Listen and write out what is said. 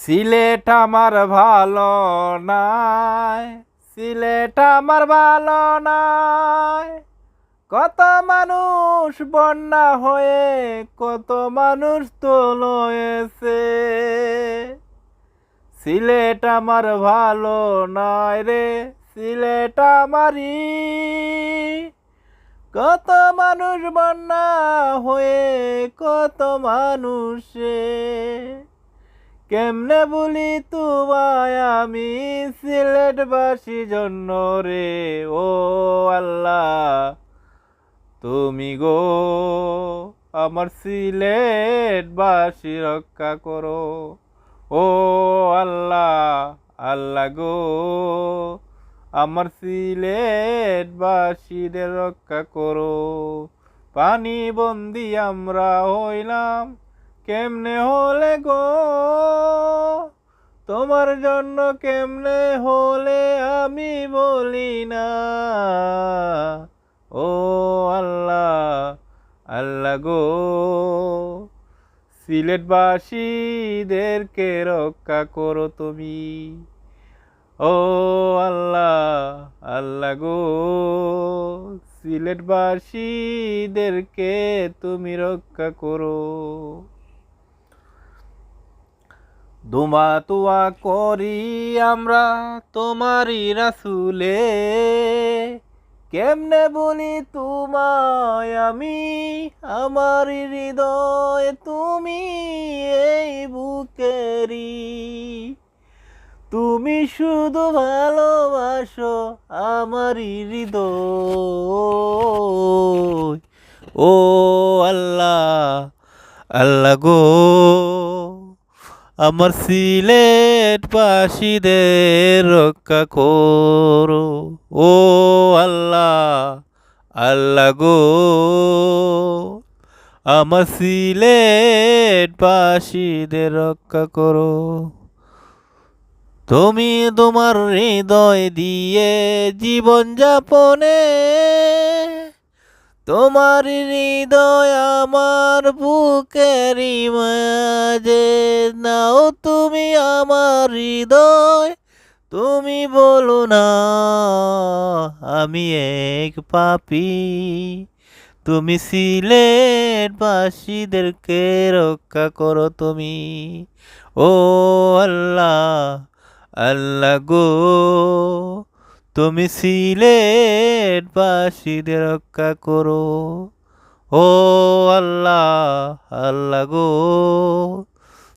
সিলেট আমার ভালো নাই, সিলেট আমার ভালো নাই। কত মানুষ বন্যা হয়ে কত মানুষ তো লয়েছে। সিলেট আমার ভালো নাই রে, সিলেট আমারই। কত মানুষ বন্যা হয়ে কত মানুষে। কেমনে বলি তোমায় আমি সিলেটবাসী জন্য রে। ও আল্লাহ, তুমি গো আমার সিলেটবাসী রক্ষা করো। ও আল্লাহ, আল্লাহ গো আমার সিলেটবাসীদের রক্ষা করো। পানি বন্দি আমরা হইলাম কেমনে হলে গো, তোমার জন্য কেমনে হলে আমি বলি না। ও আল্লাহ, আল্লাহ গো সিলেটবাসীদেরকে রক্ষা করো তুমি। ও আল্লাহ, আল্লাহ গো সিলেটবাসীদেরকে তুমি রক্ষা করো। দুমা তুয়া করি আমরা তোমারই রাসূলে, কেমনে বলি তোমায় আমি আমার হৃদয় তুমি এই বুকেরি। তুমি শুধু ভালোবাসো আমার হৃদয়। ও আল্লাহ, আল্লাহ গো আমার সিলেটবাসীদের রক্ষা করো। ও আল্লাহ, আল্লাহ গো আমার সিলেটবাসীদের রক্ষা করো। তুমি তোমার হৃদয় দিয়ে জীবন যাপনে, তোমার হৃদয় আমার বুকেরই মাঝে নাও তুমি আমার হৃদয়। তুমি বলো না আমি এক পাপী, তুমি সিলেটবাসীদেরকে রক্ষা করো তুমি। ও আল্লাহ, আল্লাহ গো তুমি সিলেটবাসীদের রক্ষা করো। ও আল্লাহ, আল্লাহ গো